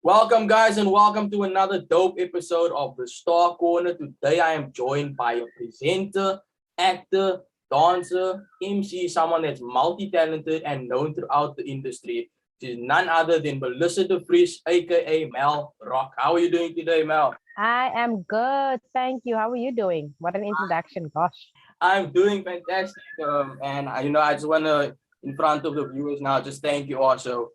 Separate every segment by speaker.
Speaker 1: Welcome, guys, and welcome to another dope episode of the Star Corner. Today, I am joined by a presenter, actor, dancer, MC, someone that's multi-talented and known throughout the industry. She's none other than Melissa de Vries, aka Mel Rock. How are you doing today, Mel?
Speaker 2: I am good. Thank you. How are you doing? What an introduction. Gosh.
Speaker 1: I'm doing fantastic, and I just want to, in front of the viewers now, just thank you also.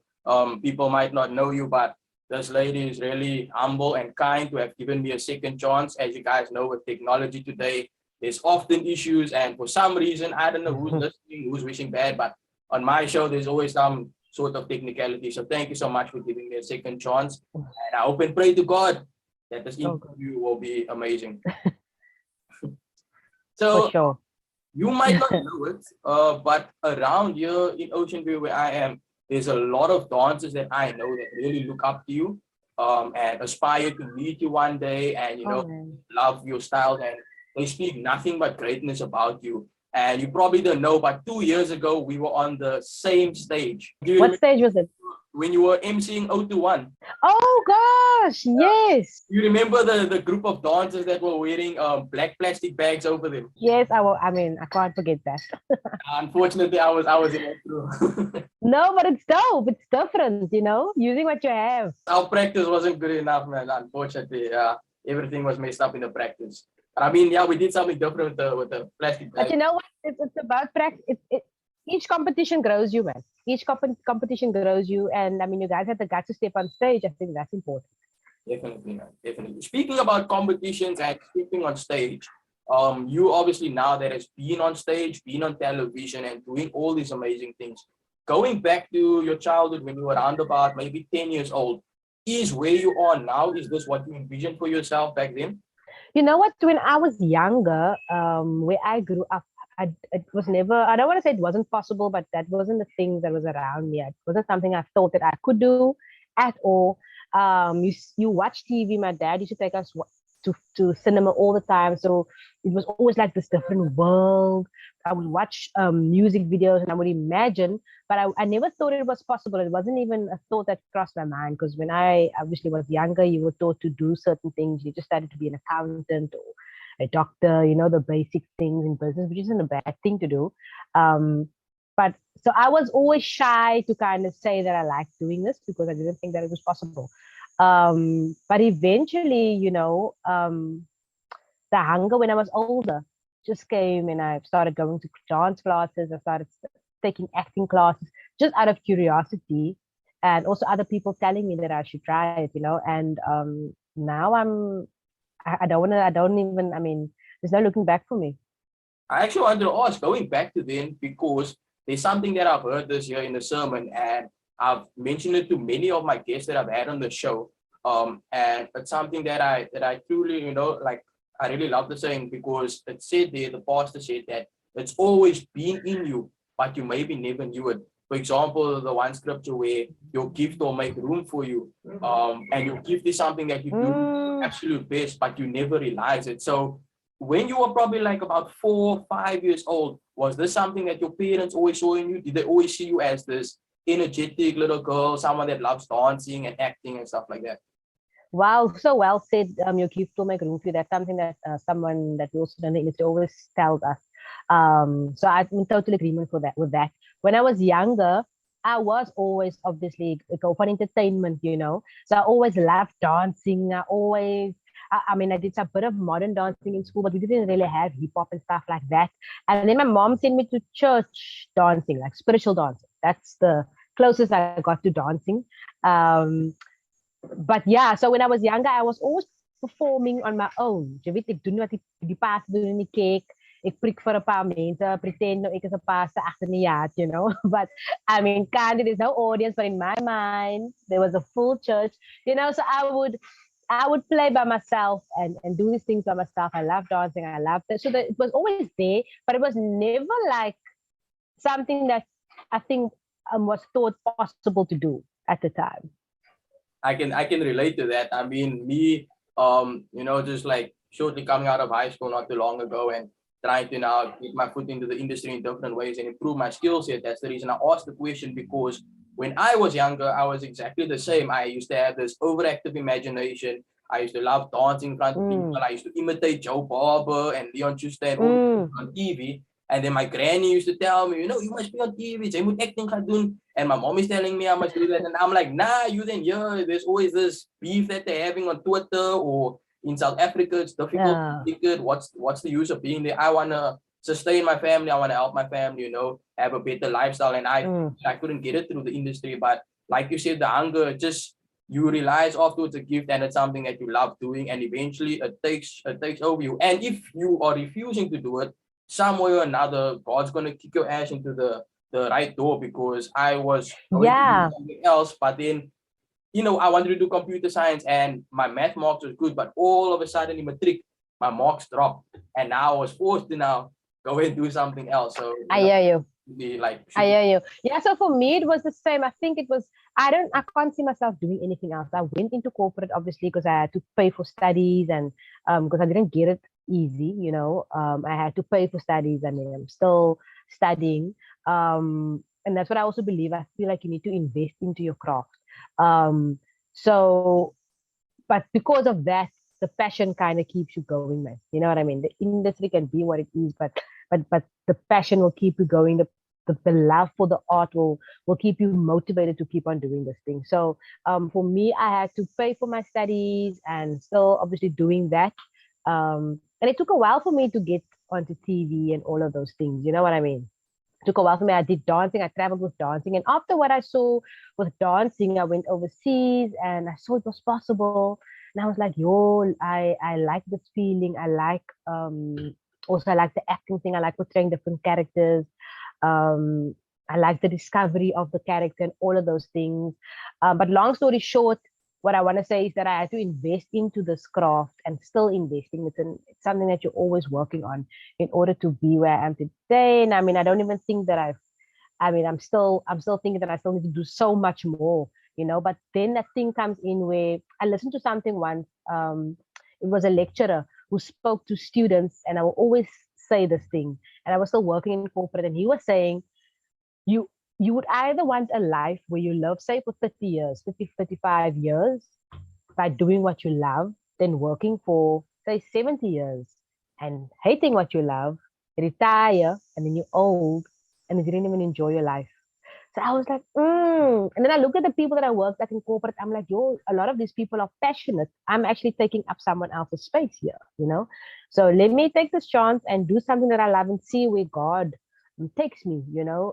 Speaker 1: People might not know you, but this lady is really humble and kind to have given me a second chance. As you guys know, with technology today, there's often issues, and for some reason, I don't know who's listening, who's wishing bad, but on my show, there's always some sort of technicality. So thank you so much for giving me a second chance, and I hope and pray to God that this interview will be amazing.
Speaker 2: For
Speaker 1: So
Speaker 2: sure.
Speaker 1: you might not know it, but around here in Ocean View where I am, there's a lot of dancers that I know that really look up to you, and aspire to meet you one day, and
Speaker 2: Oh man.
Speaker 1: love your style, and they speak nothing but greatness about you. And you probably don't know, but 2 years ago we were on the same stage. Do you
Speaker 2: What
Speaker 1: remember
Speaker 2: stage was it?
Speaker 1: when you were emceeing 021?
Speaker 2: Oh gosh, yes.
Speaker 1: You remember the group of dancers that were wearing black plastic bags over them?
Speaker 2: Yes, I mean, I can't forget that.
Speaker 1: Unfortunately, I was in that crew.
Speaker 2: No, but it's dope. It's different, using what you have.
Speaker 1: Our practice wasn't good enough, man. Unfortunately, everything was messed up in the practice. But I mean, yeah, we did something different with the plastic
Speaker 2: But
Speaker 1: bag.
Speaker 2: you know what? It's about practice. Each competition grows you, man. Each competition grows you. And I mean, you guys have the guts to step on stage. I think that's important.
Speaker 1: Definitely, man. Definitely. Speaking about competitions and speaking on stage, you obviously now that has been on stage, been on television, and doing all these amazing things. Going back to your childhood when you were around about maybe 10 years old, is where you are now? Is this what you envisioned for yourself back then?
Speaker 2: You know what? When I was younger, where I grew up, it was never, I don't want to say it wasn't possible, but that wasn't the thing that was around me. It wasn't something I thought that I could do at all. You watch TV. My dad used to take us to cinema all the time. So it was always like this different world. I would watch music videos and I would imagine, but I never thought it was possible. It wasn't even a thought that crossed my mind because when I obviously was younger, you were taught to do certain things. You just started to be an accountant or a doctor, the basic things in business, which isn't a bad thing to do. Um, but so I was always shy to kind of say that I liked doing this because I didn't think that it was possible. But eventually, the hunger when I was older just came and I started going to dance classes. I started taking acting classes just out of curiosity and also other people telling me that I should try it. And now I don't want to, I don't even, I mean, there's no looking back for me.
Speaker 1: I actually wanted to ask, going back to then, because there's something that I've heard this year in the sermon, and I've mentioned it to many of my guests that I've had on the show. And it's something that I truly, like I really love the saying because it said there, the pastor said that it's always been in you, but you maybe never knew it. For example, the one scripture where your gift will make room for you. And your gift is something that you do
Speaker 2: Mm,
Speaker 1: absolute best, but you never realize it. So when you were probably like about 4 or 5 years old, was this something that your parents always saw in you? Did they always see you as this energetic little girl, someone that loves dancing and acting and stuff like that?
Speaker 2: wow, so well said. Your gift will make room for you. That's something that someone that we also in the industry always tells us. So I'm in total agreement for that. With that, when I was younger, I was always obviously go for entertainment. So I always loved dancing. I mean, I did a bit of modern dancing in school, but we didn't really have hip hop and stuff like that. And then my mom sent me to church dancing, like spiritual dancing. That's the closest I got to dancing. Um, but yeah, so when I was younger, I was always performing on my own. Jy weet, ek doen wat die paas doen in die kerk. Ek preek vir 'n paar mense, pretend nou ek is 'n pastor agter die yard. But I mean, kind of, there's no audience, but in my mind, there was a full church. So I would play by myself and do these things by myself. I love dancing. I love that. So that it was always there, but it was never like something that I think was thought possible to do at the time.
Speaker 1: I can relate to that. I mean, me, just like shortly coming out of high school not too long ago and trying to now get my foot into the industry in different ways and improve my skill set. That's the reason I asked the question because when I was younger, I was exactly the same. I used to have this overactive imagination. I used to love dancing in front of people.
Speaker 2: Mm.
Speaker 1: I used to imitate Joe Barber and Leon Schuster and all the
Speaker 2: Mm.
Speaker 1: people on TV. And then my granny used to tell me, you must be on TV. Jy moet acting gaan doen. And my mom is telling me I must do that. And I'm like, nah, you didn't hear. There's always this beef that they're having on Twitter or in South Africa. It's difficult to
Speaker 2: Yeah.
Speaker 1: make it. What's the use of being there? I wanna sustain my family. I want to help my family, have a better lifestyle. And
Speaker 2: Mm.
Speaker 1: I couldn't get it through the industry. But like you said, the hunger, just you realize afterwards a gift and it's something that you love doing, and eventually it takes over you. And if you are refusing to do it, some way or another, God's gonna kick your ass into the right door, because I was going to do
Speaker 2: Yeah.
Speaker 1: something else, but then I wanted to do computer science and my math marks was good, but all of a sudden in matric, my marks dropped. And now I was forced to now go and do something else. So,
Speaker 2: I hear you.
Speaker 1: be like,
Speaker 2: I hear you. Yeah, so for me, it was the same. I think it was, I can't see myself doing anything else. I went into corporate, obviously, because I had to pay for studies and because I didn't get it easy, I had to pay for studies. I mean, I'm still studying. And that's what I also believe. I feel like you need to invest into your craft. Um, so, but because of that, the passion kind of keeps you going, man. You know what I mean? The industry can be what it is, but the passion will keep you going. The love for the art will keep you motivated to keep on doing this thing. So for me, I had to pay for my studies and still obviously doing that. And it took a while for me to get onto TV and all of those things. You know what I mean? Took a while for me. I did dancing. I traveled with dancing. And after what I saw with dancing, I went overseas and I saw it was possible. And I was like, yo, I like this feeling. I like also I like the acting thing. I like portraying different characters. Um, I like the discovery of the character and all of those things. But long story short, what I want to say is that I had to invest into this craft and still investing. It's something that you're always working on in order to be where I am today. And I mean, I don't even think that I'm still thinking that I still need to do so much more, but then that thing comes in where I listened to something once. It was a lecturer who spoke to students, and I will always say this thing. And I was still working in corporate, and he was saying, you you would either want a life where you love, say, for 30 years, 50, 35 years by doing what you love, than working for, say, 70 years and hating what you love, retire, and then you're old and you didn't even enjoy your life. So I was like, And then I look at the people that I work at in corporate. I'm like, yo, a lot of these people are passionate. I'm actually taking up someone else's space here. So let me take this chance and do something that I love and see where God takes me.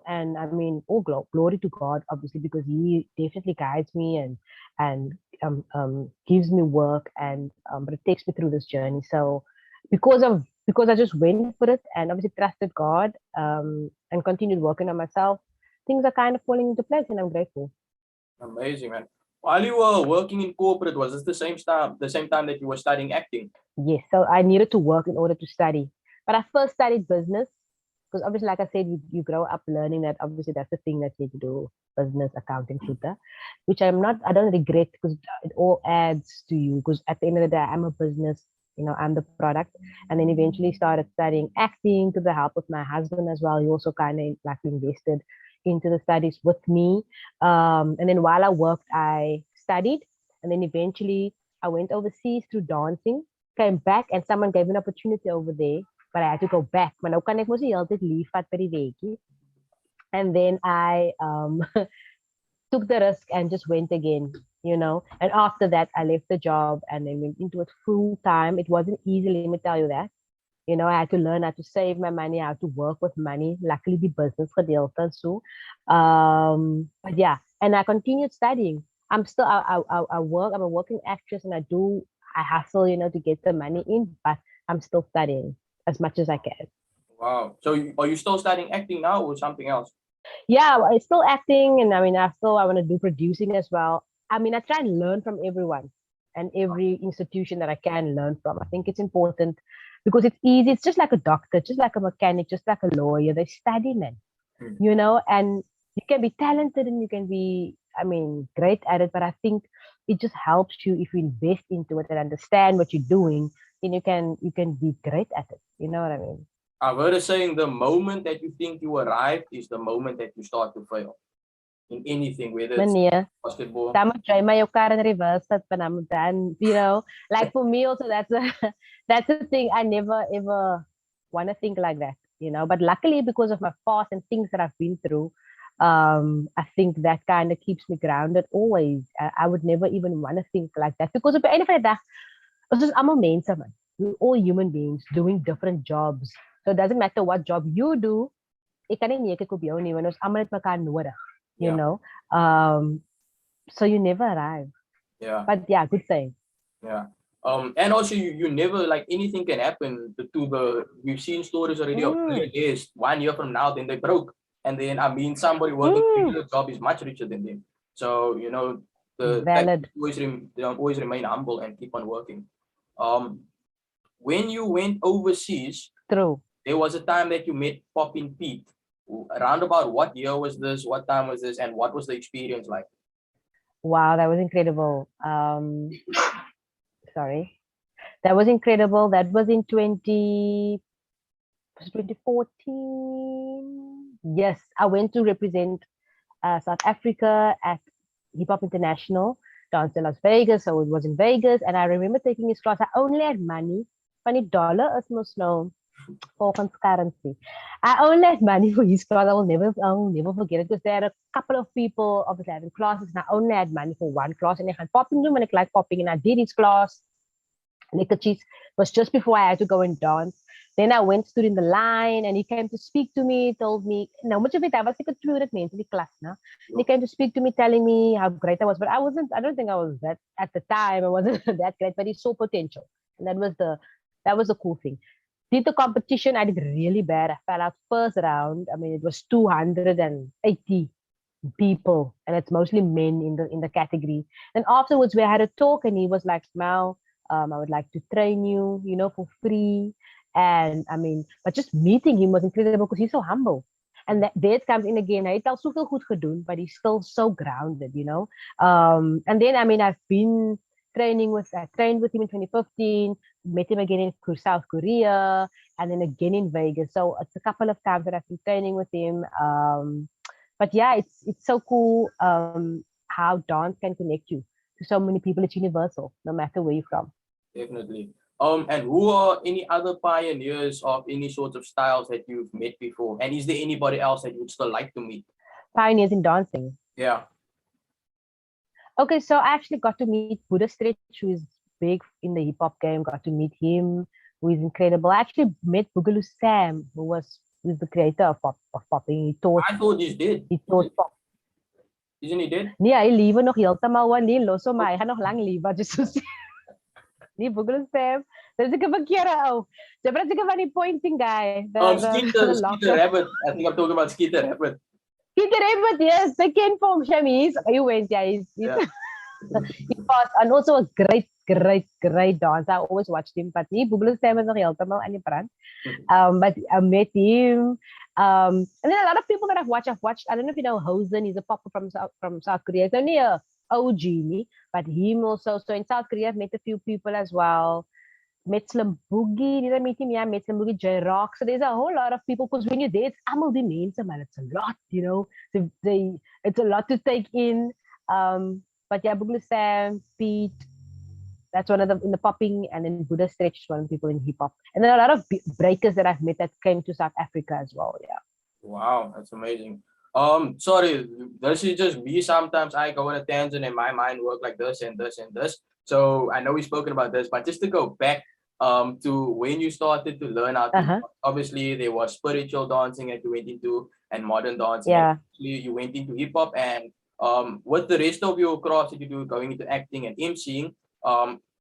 Speaker 2: And I mean, all glory to God, obviously, because He definitely guides me and gives me work and but it takes me through this journey. So because I just went for it and obviously trusted God and continued working on myself, things are kind of falling into place, and I'm grateful.
Speaker 1: amazing, man. While you were working in corporate, was this the same time that you were studying acting?
Speaker 2: Yes, so I needed to work in order to study. But I first studied business because obviously, like I said, you grow up learning that obviously that's the thing that you need to do, business, accounting, tutor, which I don't regret because it all adds to you. Because at the end of the day, I'm a business, I'm the product. And then eventually started studying acting to the help of my husband as well. He also kind of like invested into the studies with me. And then while I worked, I studied. And then eventually I went overseas through dancing, came back, and someone gave me an opportunity over there, but I had to go back. Maar nou kan ek mos nie heeltyd leave vat by die weekie. And then I took the risk and just went again. And after that, I left the job and then went into it full time. It wasn't easy, let me tell you that. I had to learn how to save my money, how to work with money. Luckily, the business gedeelte and so. But yeah, and I continued studying. I work. I'm a working actress, and I hustle, to get the money in. But I'm still studying as much as I can.
Speaker 1: Wow. So are you still studying acting now or something else?
Speaker 2: Yeah, well, it's still acting, and I mean, I want to do producing as well. I mean, I try and learn from everyone and every institution that I can learn from. I think it's important because it's easy. It's just like a doctor, just like a mechanic, just like a lawyer. They study, man,
Speaker 1: Hmm.
Speaker 2: and you can be talented and you can be, I mean, great at it. But I think it just helps you if you invest into it and understand what you're doing. Then you can be great at it. You know what I mean?
Speaker 1: I've heard a saying, the moment that you think you arrived is the moment that you start to fail. in anything, whether it's
Speaker 2: Meneer,
Speaker 1: basketball.
Speaker 2: dan moet jy maar jou kar in reverse sit van dan, like for me also that's a that's a thing I never ever want to think like that. But luckily because of my past and things that I've been through, I think that kind of keeps me grounded always. I would never even want to think like that because op die einde van die dag, ons is allemaal mense man. We're all human beings doing different jobs. So it doesn't matter what job you do, ek kan nie nee kyk op jou nie want ons almal het mekaar nodig, you
Speaker 1: Yeah,
Speaker 2: know. Um so you never arrive.
Speaker 1: yeah,
Speaker 2: But yeah, good thing.
Speaker 1: yeah. And also you never, like, anything can happen to the we've seen stories already of
Speaker 2: Mm,
Speaker 1: millionaires 1 year from now, then they broke. And then I mean somebody working a
Speaker 2: mm,
Speaker 1: regular job is much richer than them. So, the fact that
Speaker 2: valid.
Speaker 1: you always remain humble and keep on working. Um when you went overseas,
Speaker 2: True.
Speaker 1: there was a time that you met Poppin Pete. Around about what year was this? What time was this? And what was the experience like?
Speaker 2: Wow, that was incredible. Sorry. That was incredible. That was in 2014. Yes, I went to represent South Africa at Hip Hop International down to Las Vegas. So it was in Vegas. And I remember taking his class. I only had money. Funny dollar is mos nou volgens currency. I only had money for his class. I will never forget it because there are a couple of people obviously having classes and I only had money for one class and I had popping room and I like popping and I did his class. Liquor cheese was just before I had to go and dance. Then I went, stood in the line, and he came to speak to me, told me, no, much of it, I was like a 200 men in the class now. And he came to speak to me, telling me how great I was. But I don't think I was that at the time, I wasn't that great, but he saw potential. And that was the cool thing. Did the competition, I did really bad. I fell out first round. I mean, it was 280 people, and it's mostly men in the category. Then afterwards, we had a talk, and he was like, "Smile, I would like to train you, for free." And I mean, but just meeting him was incredible because he's so humble. And there it comes in again. Hy het al soveel goed gedoen, but he's still so grounded. And then I mean, I trained with him in 2015, met him again in South Korea, and then again in Vegas. So it's a couple of times that I've been training with him. But yeah, it's so cool how dance can connect you to so many people. It's universal, no matter where you're from.
Speaker 1: Definitely. And who are any other pioneers of any sorts of styles that you've met before? And is there anybody else that you'd still like to meet?
Speaker 2: Pioneers in dancing.
Speaker 1: Yeah.
Speaker 2: Okay, so I actually got to meet Buddha Stretch, who is big in the hip hop game. Got to meet him, who is incredible. I actually met Boogaloo Sam, who's the creator of popping.
Speaker 1: I thought he's dead.
Speaker 2: He taught pop.
Speaker 1: Isn't he dead?
Speaker 2: Nee, hy lewe nog heeltemal hoor, nie los hom, hy gaan nog lank lewe, just so sê. Nee, Boogaloo Sam. Dis ek 'n verkeerde ou. Jy praat seker van die pointing guy.
Speaker 1: Skeeter Rabbit. I think I'm talking about Skeeter Rabbit.
Speaker 2: Skeeter Rabbit, yes, they can form him. He went, yeah, he's
Speaker 1: Yeah.
Speaker 2: he was, and also a great, great, great dancer. I always watched him, but he Boogaloo Sam is nog heeltemal aan die brand. But I met him. And then a lot of people that I've watched. I don't know if you know Hosen. He's a popper from South Korea. He's only a OG, but him also. So in South Korea, I've met a few people as well. Met Slim Boogie. Did I meet him? Yeah, met Slim Boogie, J Rock. So there's a whole lot of people because when you're there, it's almal die mense, man. It's a lot, it's a lot to take in. But yeah, Boogaloo Sam, Pete. That's one of them in the popping, and then Buddha Stretch is one of the people in hip hop. And then a lot of breakers that I've met that came to South Africa as well. Yeah.
Speaker 1: Wow, that's amazing. Sorry, this is just me. Sometimes I go on a tangent and my mind work like this and this and this. So I know we've spoken about this, but just to go back to when you started to learn how to obviously there was spiritual dancing that you went into and modern dancing.
Speaker 2: Yeah.
Speaker 1: You went into hip hop and with the rest of your crafts that you do going into acting and emceeing,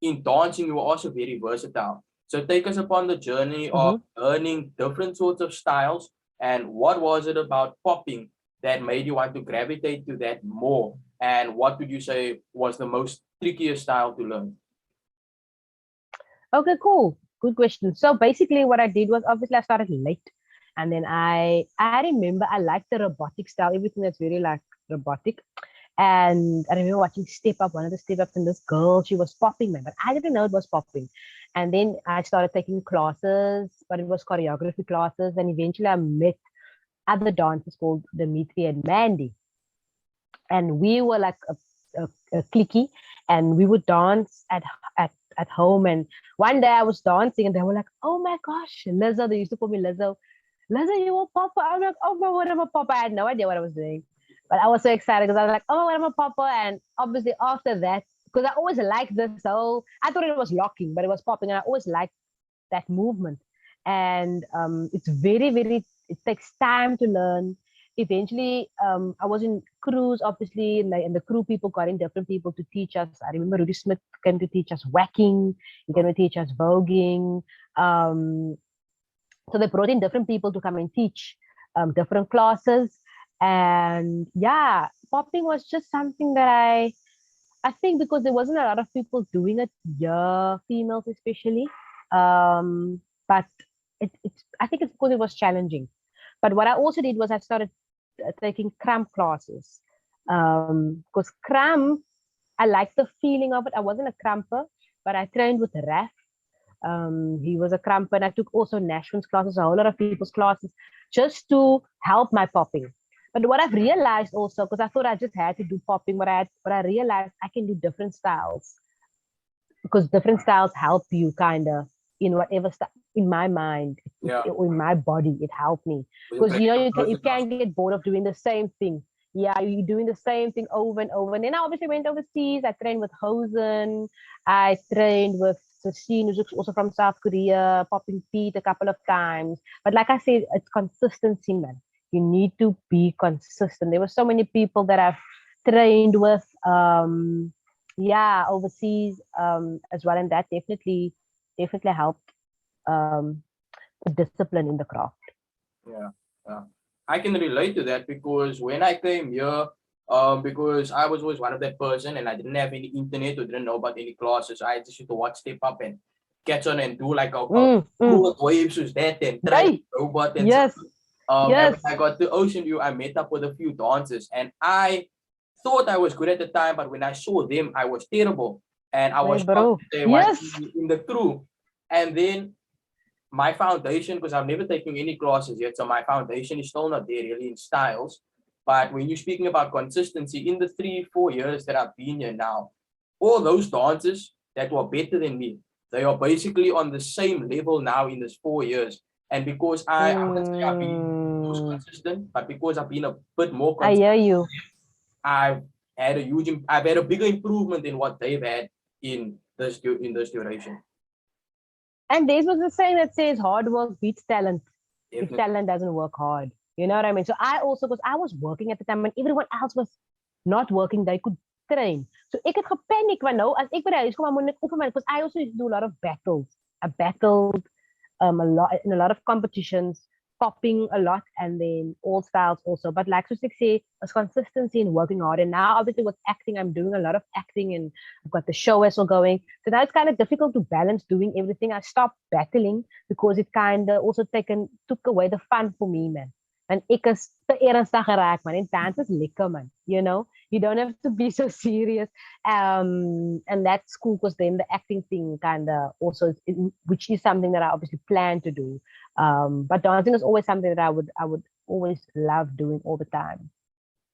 Speaker 1: in dancing you were also very versatile. So take us upon the journey of learning different sorts of styles and what was it about popping that made you want to gravitate to that more? And what would you say was the most trickiest style to learn?
Speaker 2: Okay, cool. Good question. So basically what I did was obviously I started late. And then I remember I liked the robotic style, everything that's very like robotic. And I remember watching Step Up, one of the Step Ups, and this girl, she was popping, man, but I didn't know it was popping. And then I started taking classes, but it was choreography classes. And eventually I met other dancers called Dimitri and Mandy. and we were like a cliquey, and we would dance at home. And one day I was dancing, and they were like, "Oh my gosh, Lizzo!" They used to call me Lizzo. Lizzo, you were Papa. I'm like, "Oh my word, I'm a Papa." I had no idea what I was doing, but I was so excited because I was like, "Oh my word, I'm a Papa." And obviously after that, because I always liked this whole, I thought it was locking, but it was popping, and I always liked that movement. And it's very, very, it takes time to learn. Eventually, I was in crews, obviously, and the crew people got in different people to teach us. I remember Rudy Smith came to teach us whacking, he came to teach us voguing. Um, so they brought in different people to come and teach different classes. And yeah, popping was just something that I think because there wasn't a lot of people doing it, yeah, females especially. But I think it's because it was challenging. But what I also did was I started taking cramp classes. Because cramp, I liked the feeling of it. I wasn't a cramper, but I trained with Raf. He was a cramper, and I took also Nashville's classes, a whole lot of people's classes, just to help my popping. But what I've realized also, because I thought I just had to do popping, but I realized I can do different styles because different styles help you kind of in whatever style. In my mind,
Speaker 1: Yeah.
Speaker 2: or in my body, it helped me
Speaker 1: We can
Speaker 2: because
Speaker 1: play
Speaker 2: you know
Speaker 1: some
Speaker 2: you
Speaker 1: music now.
Speaker 2: can get bored of doing the same thing. Yeah, you're doing the same thing over and over. And then I obviously went overseas. I trained with Hosen. I trained with Cecine, who's also from South Korea, popping Pete a couple of times. But like I said, it's consistency, man. You need to be consistent. There were so many people that I've trained with, yeah, overseas as well, and that definitely helped um, the discipline in the craft.
Speaker 1: Yeah, yeah. I can relate to that because when I came here, because I was always one of that person and I didn't have any internet or didn't know about any classes. I just used to watch Step Up and catch on and do like a
Speaker 2: Mm.
Speaker 1: fluid waves with that and try
Speaker 2: Yay!
Speaker 1: robot and stuff.
Speaker 2: Yes,
Speaker 1: And
Speaker 2: yes.
Speaker 1: when I got to Ocean View, I met up with a few dancers and I thought I was good at the time, but when I saw them, I was terrible. And I
Speaker 2: My
Speaker 1: was shocked
Speaker 2: bro.
Speaker 1: that they wanted
Speaker 2: Yes.
Speaker 1: me in the crew. And then my foundation, because I've never taken any classes yet, so my foundation is still not there really in styles. But when you're speaking about consistency, in the 3, 4 years that I've been here now, all those dancers that were better than me, they are basically on the same level now in this 4 years. And because I wouldn't say I've been most
Speaker 2: Mm.
Speaker 1: consistent, but because I've been a bit more
Speaker 2: I
Speaker 1: consistent,
Speaker 2: hear you.
Speaker 1: I've I've had a bigger improvement in what they've had in this duration.
Speaker 2: And this was the saying that says hard work beats talent if
Speaker 1: Definitely.
Speaker 2: talent doesn't work hard. You know what I mean? So I also, because I was working at the time when everyone else was not working, they could train. So ek het gepanic want nou as ek by die huis kom, moet ek oefen because I also used to do a lot of battles. I battled a lot in a lot of competitions, popping a lot, and then all styles also. But like Susik say, it's consistency in working hard. And now obviously with acting, I'm doing a lot of acting and I've got the show as well going. So now it's kind of difficult to balance doing everything. I stopped battling because it kind of also took away the fun for me, man. And ek is te ernstig geraak, man. En dans is lekker, man. You know, you don't have to be so serious. And that's cool because then the acting thing kind of also, which is something that I obviously plan to do. But dancing is always something that I would always love doing all the time.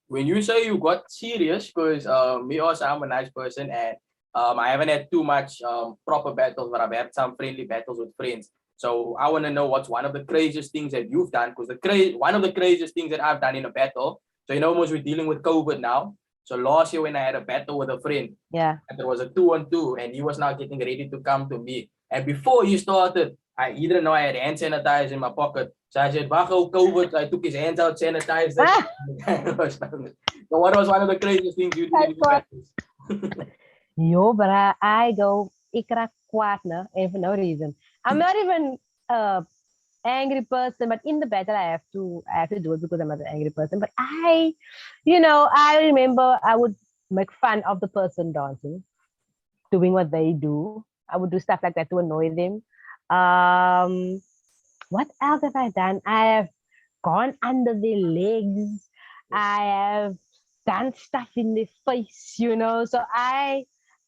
Speaker 1: When you say you got serious, because me also I'm a nice person and I haven't had too much proper battles, but I've had some friendly battles with friends. So I want to know what's one of the craziest things that you've done, because one of the craziest things that I've done in a battle. So you know, almost we're dealing with COVID now. So last year when I had a battle with a friend,
Speaker 2: Yeah.
Speaker 1: and there was a 2-on-2, and he was now getting ready to come to me. And before he started, I either know I had hand sanitizer in my pocket. So I said, Wacho, COVID. I took his hands out, sanitized it.
Speaker 2: Ah,
Speaker 1: So what was one of the craziest things you did in
Speaker 2: that's
Speaker 1: your
Speaker 2: what.
Speaker 1: battles?
Speaker 2: Yo, but I go ikra kwat na, and for no reason. I'm not even a angry person, but in the battle I have to do it because I'm not an angry person. But I remember I would make fun of the person dancing, doing what they do. I would do stuff like that to annoy them. Um, what else have I done? I have gone under their legs.
Speaker 1: Yes.
Speaker 2: I have done stuff in their face, So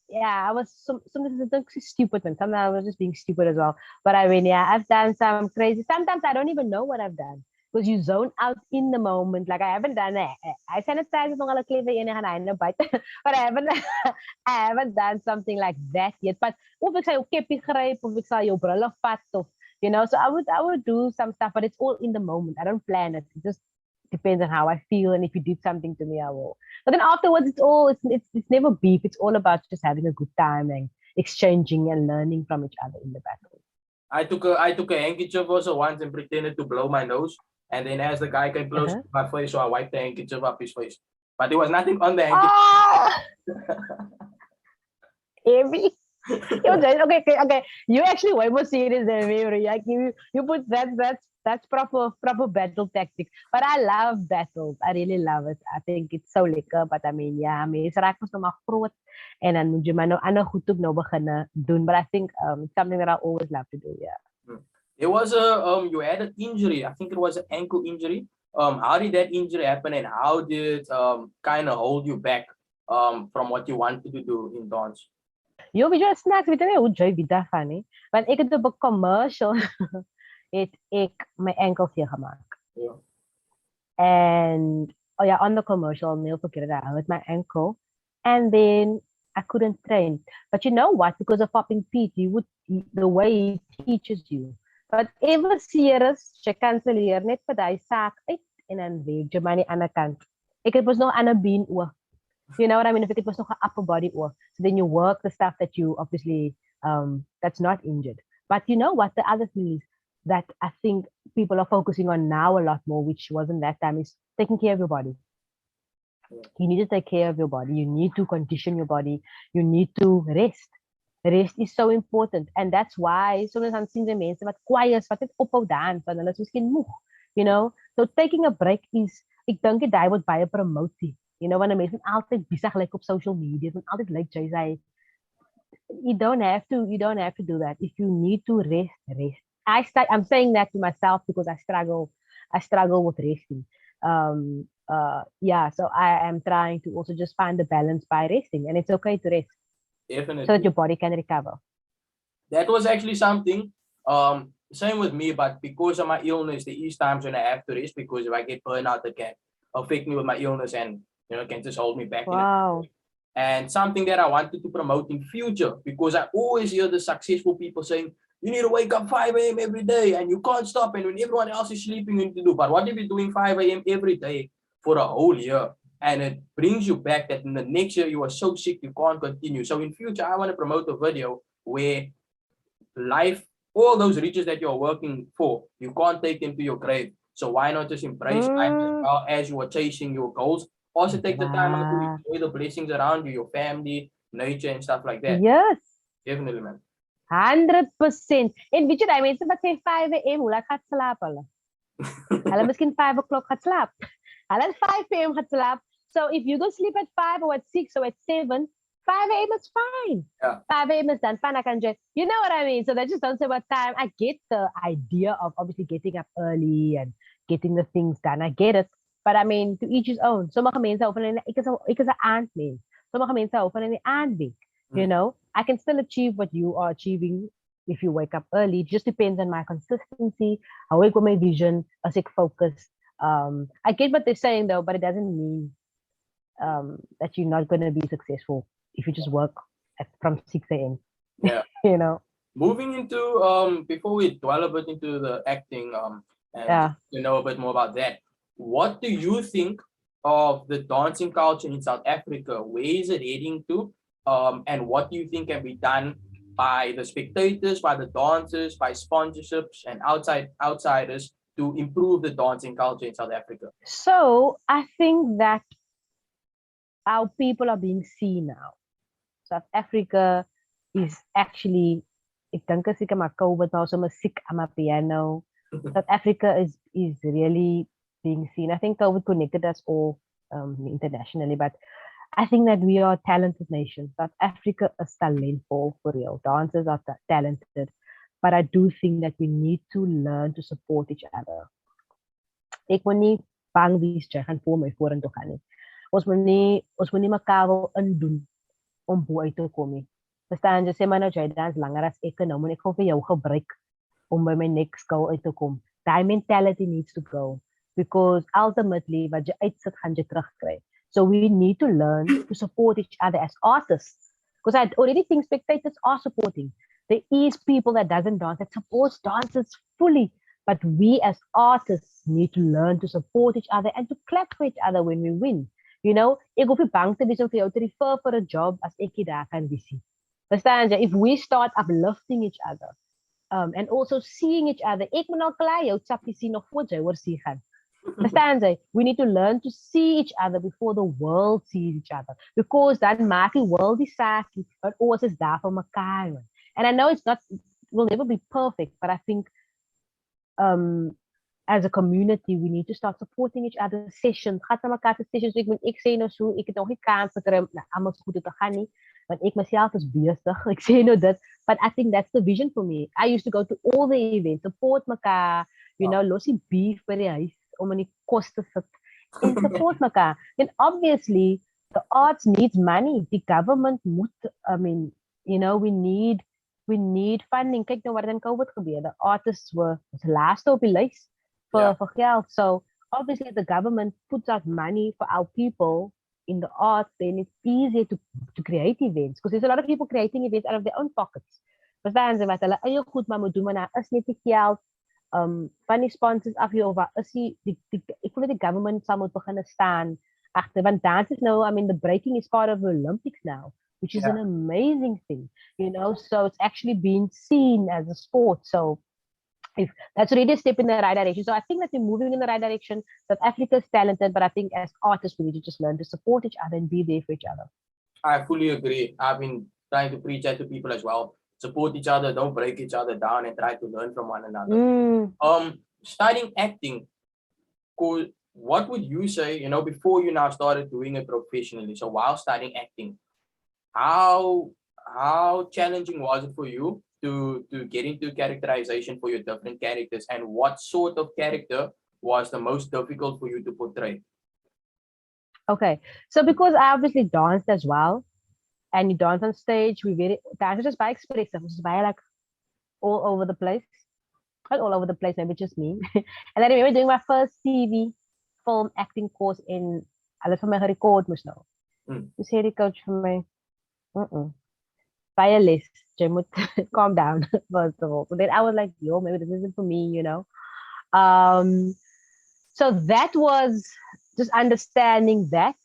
Speaker 2: yeah, I was sometimes stupid, and sometimes I was just being stupid as well. But I mean, yeah, I've done some crazy. Sometimes I don't even know what I've done. because you zone out in the moment. Like I haven't done that. I sanitize nog al clever in and I know but but I haven't done something like that yet. But of ek sy jou keppie gryp of ek sal jou brille vat of so I would do some stuff, but it's all in the moment. I don't plan it. It just depends on how I feel, and if you did something to me, I will. But then afterwards, it's never beef. It's all about just having a good time and exchanging and learning from each other in the battle.
Speaker 1: I took a handkerchief also once and pretended to blow my nose, and then as the guy came close to my face, so I wiped the handkerchief up his face. But there was nothing on the handkerchief.
Speaker 2: Oh, heavy. Okay. You actually way more serious than me, Uri. Like you put that's proper battle tactics. But I love battles. I really love it. I think it's so lekker. But I mean, yeah, mense raak mos nou maar groot en dan moet jy maar nou ander goed ook nou begin doen. But I think it's something that I always love to do. Yeah.
Speaker 1: It was you had an injury. I think it was an ankle injury. How did that injury happen, and how did kind of hold you back from what you wanted to do in dance?
Speaker 2: Yo, weet jy snacks, weet jy hoe jy vida gaan nie? Want ek het op 'n commercial het ek my enkel seer gemaak.
Speaker 1: Yeah.
Speaker 2: And oh yeah, on the commercial, I'll never forget it. I hurt my ankle, and then I couldn't train. But you know what? Because of popping Pete, the way he teaches you. But ever serious, jy kanselleer net vir daai saak uit en dan weet jy maar nie aan die ander kant. Ek het mos nog aan 'n been oor. You know what I mean? If it was not upper body work, so then you work the stuff that you obviously that's not injured. But you know what? The other thing is that I think people are focusing on now a lot more, which wasn't that time, is taking care of your body. You need to take care of your body. You need to condition your body. You need to rest. Rest is so important, and that's why soms dan sien jy mense wat kwaai is, wat net ophou dans, want hulle is miskien moeg. So taking a break is, ek dink dit word baie promotie. Wanneer mense altyd besig lyk op social media, dan altyd lyk jy sê you don't have to do that. If you need to rest. I'm saying that to myself because I struggle with resting. So I am trying to also just find the balance by resting, and it's okay to rest.
Speaker 1: Definitely.
Speaker 2: So that your body can recover.
Speaker 1: That was actually something, same with me, but because of my illness, there is times when I have to rest because if I get burnout, it can affect me with my illness and, can just hold me back.
Speaker 2: Wow.
Speaker 1: And something that I wanted to promote in future, because I always hear the successful people saying, you need to wake up 5 a.m. every day and you can't stop. And when everyone else is sleeping, you need to do. But what if you're doing 5 a.m. every day for a whole year? And it brings you back that in the next year you are so sick you can't continue. So in future, I want to promote a video where life, all those riches that you're working for, you can't take them to your grave. So why not just embrace life as well as you are chasing your goals? Also take the time out to enjoy the blessings around you, your family, nature and stuff like that.
Speaker 2: Yes.
Speaker 1: Definitely, man.
Speaker 2: 100%. En weet jy daai mense wat sê 5 am, hoe laat gaan slaap hulle? Hulle miskien 5 o'clock gaan slaap. Hulle 5 am gaan slaap. So if you go sleep at 5 or at 6 or at 7, 5 a.m. is fine.
Speaker 1: Yeah.
Speaker 2: 5 a.m. is done. Fine, I can just, you know what I mean? So they just don't say what time. I get the idea of obviously getting up early and getting the things done. I get it. But I mean, to each his own. Sommige mense open en ek is 'n aandmens. Sommige mense open in die aandweek. I can still achieve what you are achieving if you wake up early. It just depends on my consistency, how I go my vision, as I focus. I get what they're saying though, but it doesn't mean that you're not going to be successful if you just work from 6 a.m.
Speaker 1: Yeah. Moving into before we dwell a bit into the acting and know a bit more about that, what do you think of the dancing culture in South Africa? Where is it heading to? And what do you think can be done by the spectators, by the dancers, by sponsorships and outsiders to improve the dancing culture in South Africa?
Speaker 2: So I think that our people are being seen now. South Africa is actually, ek dink as ek maar COVID nou so musiek aan my piano. South Africa is really being seen. I think COVID connected us all internationally, but I think that we are a talented nation. South Africa is talentful for real. Dancers are talented, but I do think that we need to learn to support each other. Ek wil nie bang wees jy gaan voor my vorentoe gaan nie. Ons moet nie mekaar wil indoen om bo uit te kom nie. Verstaan jy, sê maar nou jy dans langer as ek, nou moet ek vir jou gebruik om by my next goal uit te kom. That mentality needs to go because ultimately, wat jy uitsit, gaan jy terugkry. So we need to learn to support each other as artists. Because I already think spectators are supporting. There is people that doesn't dance that supports dancers fully, but we as artists need to learn to support each other and to clap for each other when we win. You know, ek hoef nie bang te wees om vir jou te refer for a job as ek nie daar kan wees nie. Verstaan jy? If we start uplifting each other, and also seeing each other, ek moet nou klaar jou chappie sien nog voor jy oor see gaan. Verstaan jy? We need to learn to see each other before the world sees each other. Because dan maak die world die saak, but ons is daar vir mekaar. And I know it's not, will never be perfect, but I think as a community, we need to start supporting each other's sessions. Gaat na mekaar se sessions, ek sê nou so, ek het nog nie kans gekry om almal so goed te gaan nie, want ek myself is besig. Ek sê nou dit, but I think that's the vision for me. I used to go to all the events, support mekaar, you know, los die beef by die huis om in die kos te sit en support mekaar. And obviously, the arts needs money. The government moet, I mean, you know, we need funding. Kyk nou wat in COVID gebeur. The artists were last op die lys for geld. So obviously the government puts out money for our people in the arts, then it's easier to create events. Because there's a lot of people creating events out of their own pockets. Verstaan jy wat hulle eie goed maar moet doen, maar daar is net die geld van die sponsors af hier, of is ek voel dat die government sal moet begin staan agter, want dans is nou, I mean, the breaking is part of the Olympics now, which is an amazing thing, you know, so it's actually being seen as a sport. So if that's already a step in the right direction. So I think that we're moving in the right direction. South Africa is talented, but I think as artists, we need to just learn to support each other and be there for each other.
Speaker 1: I fully agree. I've been trying to preach that to people as well. Support each other, don't break each other down, and try to learn from one another. Studying acting, what would you say, you know, before you now started doing it professionally? So while studying acting, how challenging was it for you to get into characterization for your different characters, and what sort of character was the most difficult for you to portray?
Speaker 2: Okay, so because I obviously danced as well, and you dance on stage, dance is just by expressive, which is by like all over the place. Not all over the place, maybe just me. And I remember doing my first TV film acting course in, alles van my gerecord moes nou. Toe sê die coach vir my, baie les, jy moet calm down, first of all. So then I was like, yo, maybe this isn't for me, you know. So that was just understanding that.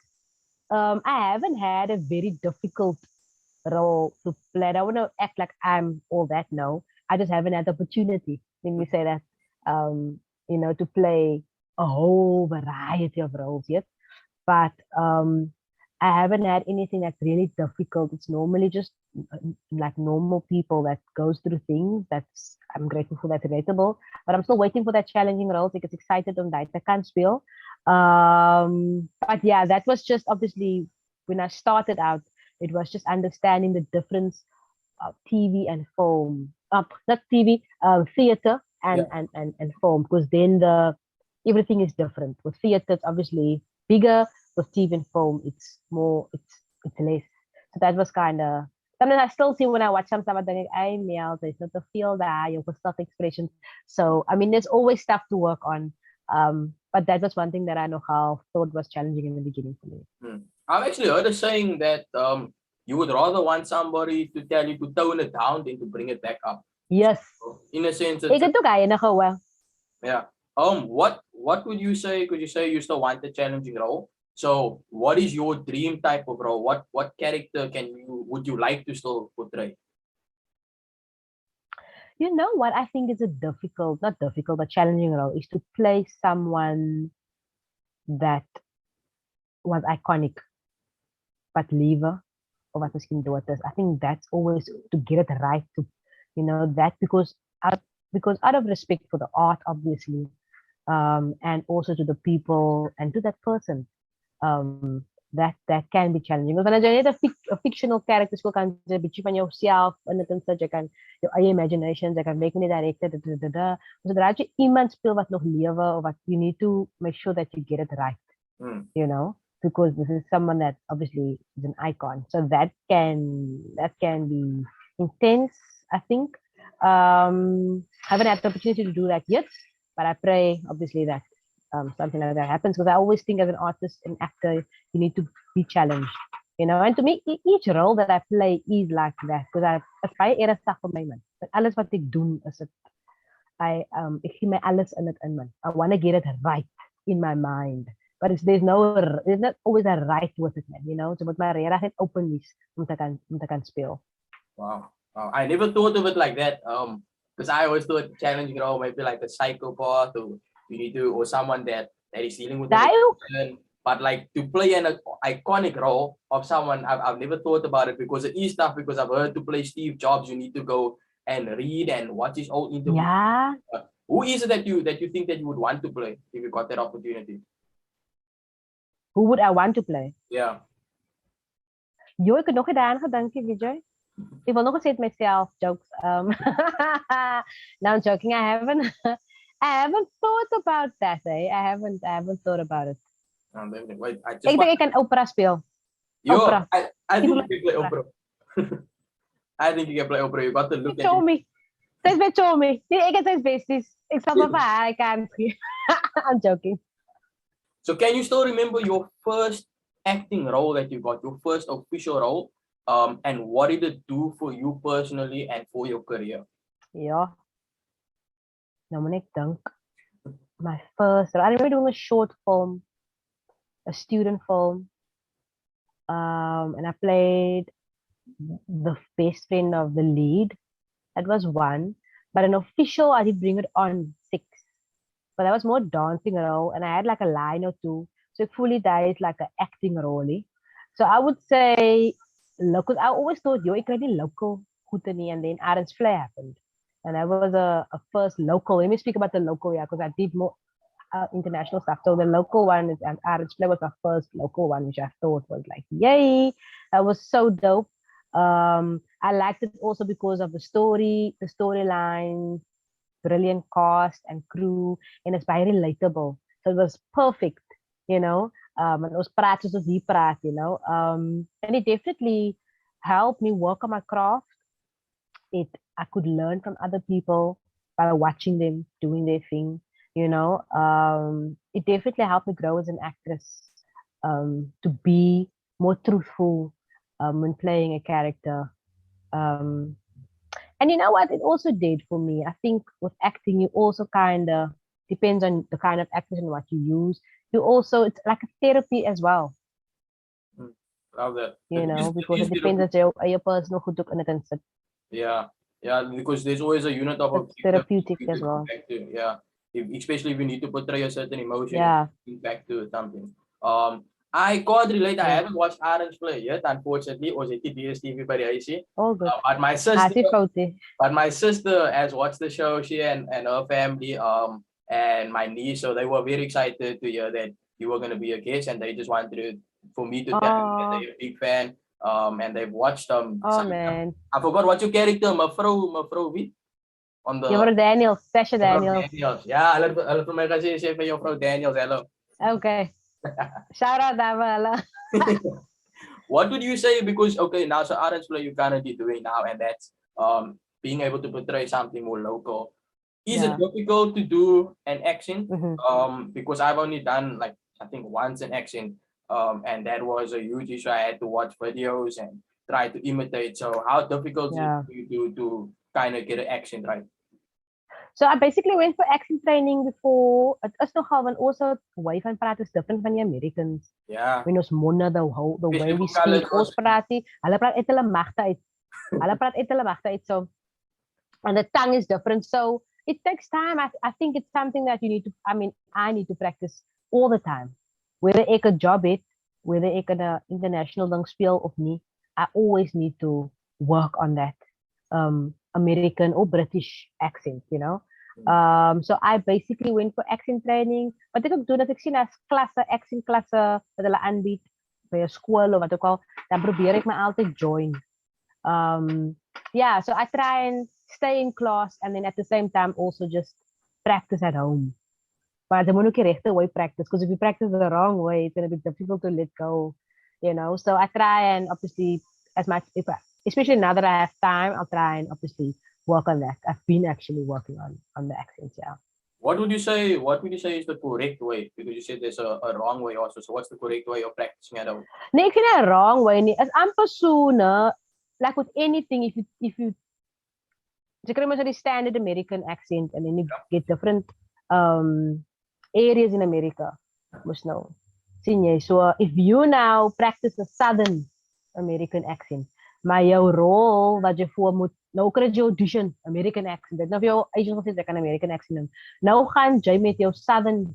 Speaker 2: I haven't had a very difficult role to play. I don't want to act like I'm all that, no. I just haven't had the opportunity, let me say that, you know, to play a whole variety of roles yet. But I haven't had anything that's really difficult. It's normally just like normal people that goes through things. I'm grateful for that, relatable. But I'm still waiting for that challenging role because excited on that. I can't spill. But yeah, that was just obviously when I started out, it was just understanding the difference of TV and film. Not TV, theater and film, because then everything is different. With theater, it's obviously bigger. With TV and film, it's more, it's less. So that was kind of, sometimes I still see when I watch some stuff, I think, there's not the feel that you have self-expression. So, I mean, there's always stuff to work on. But that was one thing that I know how thought was challenging in the beginning for me.
Speaker 1: I've actually heard a saying that you would rather want somebody to tell you to tone it down than to bring it back up.
Speaker 2: Yes.
Speaker 1: So, in a sense,
Speaker 2: yeah.
Speaker 1: What would you say? Could you say you still want a challenging role? So, what is your dream type of role? What character would you like to still portray?
Speaker 2: You know what I think is not difficult, but challenging role is to play someone that was iconic, but lever of what miskien dood is. I think that's always to get it right, to, you know, that because out of respect for the art, obviously, and also to the people and to that person. That can be challenging. Because wanneer jy net 'n fictional character speel, kan jy 'n bietjie van jouself in dit insit, jy kan jou eie imaginations, jy kan make nie director, sodra jy iemand speel wat nog lewe, of wat, you need to make sure that you get it right, you know, because this is someone that obviously is an icon. So that can be intense, I think. I haven't had the opportunity to do that yet, But I pray, obviously, that something like that happens because I always think as an artist and actor, you need to be challenged. And to me, each role that I play is like that because as baie ernstig vir my man. But alles wat ek doen is dit ek gee my alles in dit in man. I want to get it right in my mind. But there's not always a right with it, man. So moet my regtig net open wees om te kan speel.
Speaker 1: Wow. Wow. I never thought of it like that. Because I always thought challenging role maybe like a psychopath or or someone that is dealing with
Speaker 2: Daai ook.
Speaker 1: addiction. But like to play an iconic role of someone, I've never thought about it because it is tough because I've heard to play Steve Jobs, you need to go and read and watch his old interviews.
Speaker 2: Ja,
Speaker 1: Who is it that you think that you would want to play if you got that opportunity?
Speaker 2: who would I want to play?
Speaker 1: Yeah.
Speaker 2: Jo, ek het nog nie daaraan gedink nie, Vijay. Ek wil nog eens het myself jokes. No, I'm joking. I haven't thought about that. I haven't thought about it.
Speaker 1: Wait, I just
Speaker 2: Ek dink ek kan opera speel.
Speaker 1: Yo,
Speaker 2: Oprah.
Speaker 1: I think you can play Oprah. I think you can play Oprah. You got to look at
Speaker 2: Show
Speaker 1: it.
Speaker 2: me. Sy's met show me. Nee, ek het sy besties. Ek sal maar vir haar kan gee. I'm joking.
Speaker 1: So can you still remember your first acting role that you got, your first official role? And what did it do for you personally and for your career?
Speaker 2: Ja. Nou moet ek dink. My first, I remember doing a short film, a student film. And I played the best friend of the lead. That was one. But an official, I did bring it on 6. But that was more dancing role, and I had like a line or two. So it fully dies like an acting role. So I would say, local. I always thought, yo, ik ready local Houtani, and then Aaron's Play happened. And that was a first local. Let me speak about the local, yeah, because I did more international stuff. So the local one is Aaron's Play was my first local one, which I thought was like, yay, that was so dope. I liked it also because of the storyline, brilliant cast and crew, and it's very relatable. So it was perfect, and it was praat soos die praat, and it definitely helped me work on my craft. I could learn from other people by watching them doing their thing, it definitely helped me grow as an actress, to be more truthful when playing a character. And you know what it also did for me? I think with acting, you also kind of depends on the kind of acting and what you use. It's like a therapy as well,
Speaker 1: Love that.
Speaker 2: because it depends on your personal goed ook in het insit.
Speaker 1: Yeah, because there's always a unit of
Speaker 2: It's therapeutic as well.
Speaker 1: Yeah, especially if you need to portray a certain emotion,
Speaker 2: Yeah.
Speaker 1: back to something. I can't relate. I
Speaker 2: Yeah.
Speaker 1: haven't watched Aaron's Play yet, unfortunately, or is it DSTV by the IC?
Speaker 2: All good.
Speaker 1: But my sister,
Speaker 2: Happy foute.
Speaker 1: But my sister has watched the show, she and her family, and my niece, so they were very excited to hear that you were going to be a guest, and they just wanted for me to tell them that they're a big fan, and they've watched
Speaker 2: Oh man.
Speaker 1: I forgot what your character, Mevrouw wie? On the
Speaker 2: Juffrou Daniels, Sasha
Speaker 1: Mevrouw
Speaker 2: Daniels.
Speaker 1: Ja, hulle vir my gesê sê vir Juffrou Daniels, hello.
Speaker 2: Okay. Shout out Davala.
Speaker 1: What would you say? Because okay, now so Aaron's Play you're currently doing now, and that's being able to portray something more local. Is it difficult to do an accent? Because I've only done like I think once an accent, and that was a huge issue. I had to watch videos and try to imitate. So how difficult is it to kind of get an accent right?
Speaker 2: So I basically went for accent training before. It is nogal want also way van praat is different van die Americans.
Speaker 1: Yeah.
Speaker 2: When ons monde, the way we speak, ons praat nie, hulle praat uit hulle magte uit. Hulle praat uit hulle magte uit, so and the tongue is different. So it takes time. I think it's something that you need to, I need to practice all the time. Whether ek 'n job het, whether ek 'n international ding speel of nie, I always need to work on that American or British accent, So I basically went for accent training. Wat ek ook doen, as ek sien as accent klasse wat hulle aanbied by 'n skool of wat ook al, dan probeer ek my altyd join. So I try and stay in class and then at the same time also just practice at home. But the moet ook die regte way practice, because if you practice the wrong way, it's going to be difficult to let go, So I try and obviously as much, especially now that I have time, I'll try and obviously work on that. I've been actually working on the accents, yeah.
Speaker 1: What would you say? What would you say is the correct way? Because you said there's a wrong way also. So what's the correct way of practicing at home?
Speaker 2: Nee, ek sien 'n wrong way nie. As amper so, like with anything, if you jy kry mos die standard American accent and then you get different um areas in America. Mos nou. Sien jy? So if you now practice a Southern American accent, maar jou rol wat jy voor moet nou kry jy audition American accent. Dit nou vir jou agent gesê jy kan American accent doen. Nou gaan jy met jou Southern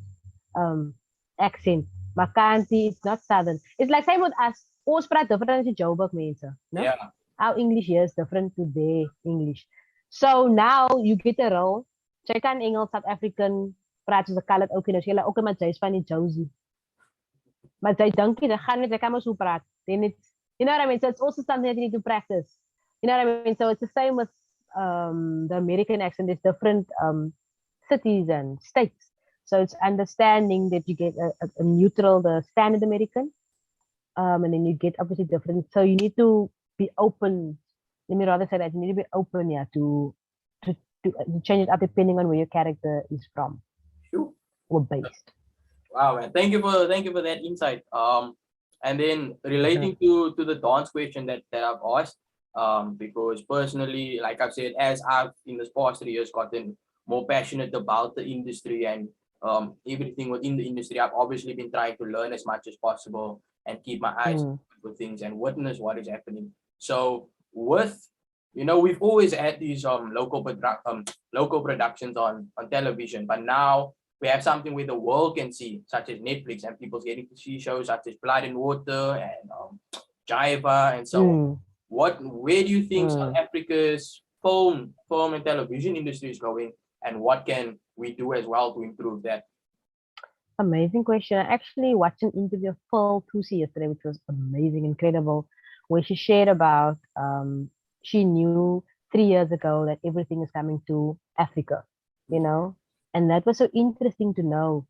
Speaker 2: um accent. Maar Kanti, it's not Southern. It's like same with us. Ons praat different as die Joburg mense, no?
Speaker 1: Yeah.
Speaker 2: Our English here is different to their English. So now you get a role. Jy kan Engels, South African praat soos 'n colored ook en as jy ook met jy's van die Josie. Maar jy dink jy gaan met jy kan maar so praat. Then it's you know what I mean? So it's also something that you need to practice. You know what I mean? So it's the same with the American accent. There's different cities and states. So it's understanding that you get a neutral, the standard American, and then you get obviously different. So you need to be open. Let me rather say that you need to be open, yeah, to, to change it up depending on where your character is from
Speaker 1: Sure.
Speaker 2: or based.
Speaker 1: Wow, man. Thank you for that insight. And then relating to the dance question that I've asked, because personally, like I've said, as I've in this past 3 years gotten more passionate about the industry and everything within the industry, I've obviously been trying to learn as much as possible and keep my eyes open for things and witness what is happening. So with we've always had these local productions on television, but now we have something where the world can see, such as Netflix, and people's getting to see shows such as Blood and Water and Jaiva and so on. Where do you think South Africa's film and television industry is going, and what can we do as well to improve that?
Speaker 2: Amazing question. I actually watched an interview of Pearl Tusi yesterday, which was amazing, incredible, where she shared about she knew 3 years ago that everything is coming to Africa, and that was so interesting to know.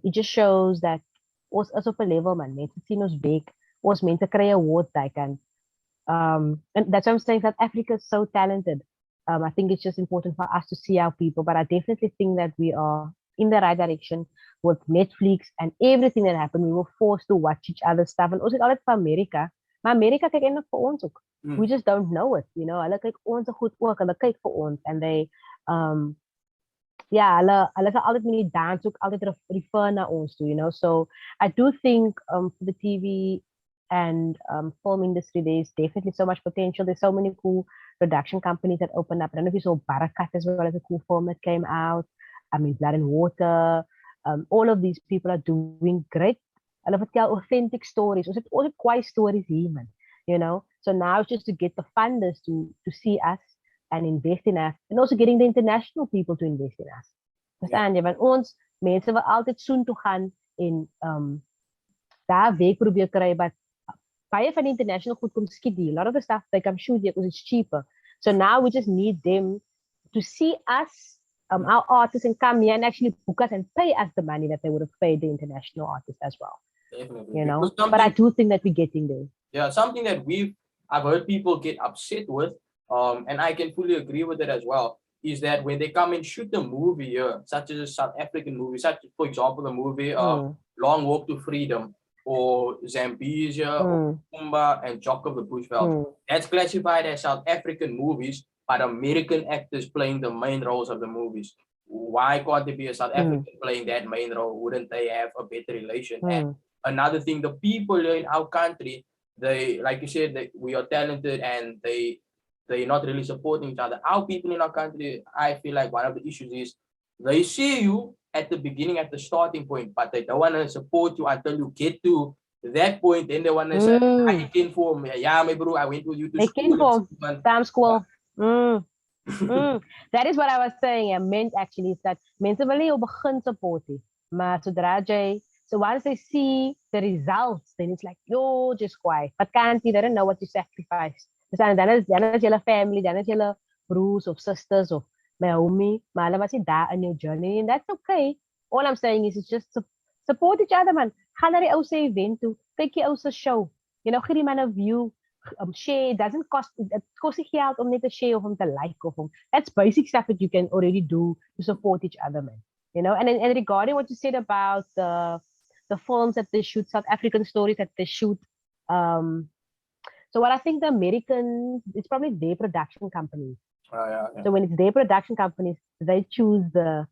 Speaker 2: It just shows that ons is op 'n level man. Mense sien ons big, ons mense kry awards daai kan. And that's why I'm saying South Africa is so talented. I think it's just important for us to see our people, but I definitely think that we are in the right direction with Netflix and everything that happened. We were forced to watch each other's stuff. And also altijd van Amerika. Maar Amerika kyk eintlik vir ons ook. We just don't know it, Hulle kyk ons goed ook. Hulle kyk vir ons and they hulle sal altyd met die dans ook altyd refer na ons toe, So I do think for the TV and film industry, there's definitely so much potential. There's so many cool production companies that open up. I don't know if you saw Barakat as well as a cool film that came out. I mean, Blood and Water. All of these people are doing great. Hulle vertel authentic stories. Ons het quite stories hier, man. So now it's just to get the funders to see us and invest in us, and also getting the international people to invest in us. Verstaan jy? Want ons mense wil altyd soen toe gaan en daar werk probeer kry, but baie van die international goed kom skiet die. A lot of the stuff they come shoot because it's cheaper. So now we just need them to see us, our artists, and come here and actually book us and pay us the money that they would have paid the international artists as well.
Speaker 1: Definitely.
Speaker 2: But I do think that we're getting there.
Speaker 1: Yeah, something that I've heard people get upset with, and I can fully agree with it as well, is that when they come and shoot a movie here, such as a South African movie, such for example the movie Long Walk to Freedom, or Zambezia, or Kumba and Jock of the Bushveld, that's classified as South African movies, but American actors playing the main roles of the movies. Why can't there be a South African playing that main role? Wouldn't they have a better relation? And another thing, the people here in our country, they, like you said, we are talented and they're not really supporting each other. Our people in our country, I feel like one of the issues is they see you at the beginning, at the starting point, but they don't want to support you until you get to that point. Then they want to say, I came for me. Yeah, my bro, I went with you to
Speaker 2: they
Speaker 1: school.
Speaker 2: Time school. That is what I was saying. I meant actually is that mense wil nie begin support nie. Maar sodra jy, so once they see the results, then it's like, yo, just quiet. But can't you, they don't know what you sacrificed. Dan is julle family, dan is julle broers of sisters of my homie, maar hulle was nie daar in your journey, and that's okay. All I'm saying is just support each other, man. Ga na die ou se event toe, kyk die ou se show. Gee die man 'n view, share. It doesn't cost. It kost nie geld om net te share of om te like of om. That's basic stuff that you can already do to support each other, man. And regarding what you said about the films that they shoot, South African stories that they shoot. Um, so what I think the Americans, it's probably their production companies.
Speaker 1: Yeah, yeah.
Speaker 2: So when it's their production companies, they choose the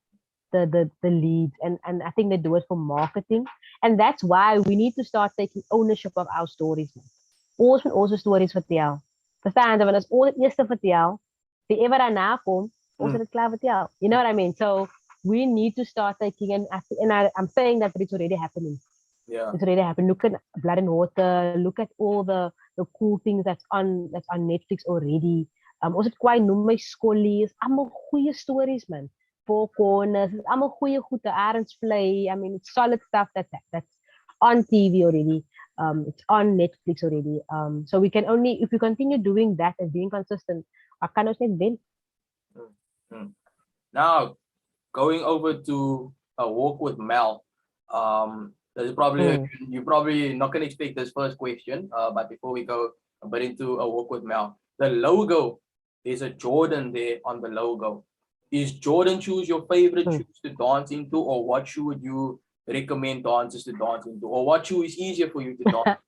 Speaker 2: leads, and I think they do it for marketing. And that's why we need to start taking ownership of our stories, man. Ons moet onze stories vertel. Verstaan je? Want als ons het eerste vertel, die ever daarna komt, ons
Speaker 1: Mm.
Speaker 2: het klaar vertel. You know what I mean? So we need to start taking, I'm saying that it's already happening.
Speaker 1: Yeah.
Speaker 2: It's already happened. Look at Blood and Water. Look at all the cool things that's on Netflix already. Ons het kwai noem my skollies. Allemaal goeie stories, man. Four Corners. It's allemaal goeie goede. Arends Play. I mean, it's solid stuff that's on TV already. It's on Netflix already. So we can only, if we continue doing that and being consistent, I kan ons net wen.
Speaker 1: Mm. Now, going over to a walk with Mel. There's probably you're probably not gonna expect this first question. But before we go a bit into a walk with Mel, the logo, there's a Jordan there on the logo. Is Jordan shoes your favorite shoes to dance into, or what shoe would you recommend dancers to dance into, or what shoe is easier for you to dance?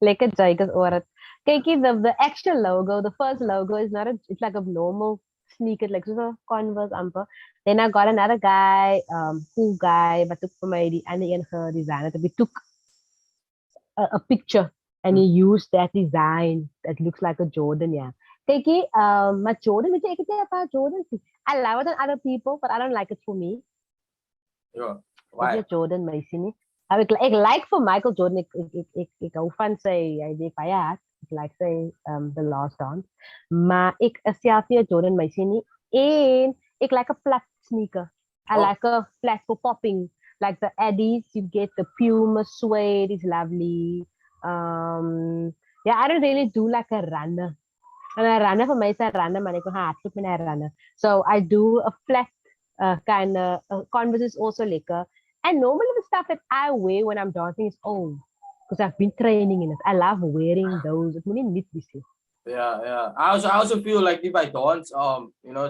Speaker 2: Lekker jokers oor het. Kykie, the extra logo, the first logo is not it's like a normal sneaker, like so a Converse amper. Then I got another guy, cool guy, but took for my the ander designer. We took a picture and he used that design that looks like a Jordan, yeah. Kykie, my Jordan, weet jy, ek het nie 'n paar Jordans nie. I love it on other people, but I don't like it for me.
Speaker 1: Yeah.
Speaker 2: Ek
Speaker 1: Why?
Speaker 2: is Jordan meisie nie. Ek like vir Michael Jordan, ek hou van sy, hy het baie hart. Ek like sy The Last Dance. Maar ek is self nie 'n Jordan meisie nie. En ek like 'n flat sneaker. I like a flat for popping. Like the Addies, you get the Puma suede is lovely. Yeah, I don't really do like a runner. And a runner vir my is 'n runner, maar ek wil hardloop met 'n runner. So I do a flat kind of Converse is also lekker. And normally the stuff that I wear when I'm dancing is old because I've been training in it. I love wearing those. Ek moet nie nuut wees nie.
Speaker 1: Yeah, yeah. I also feel like if I dance,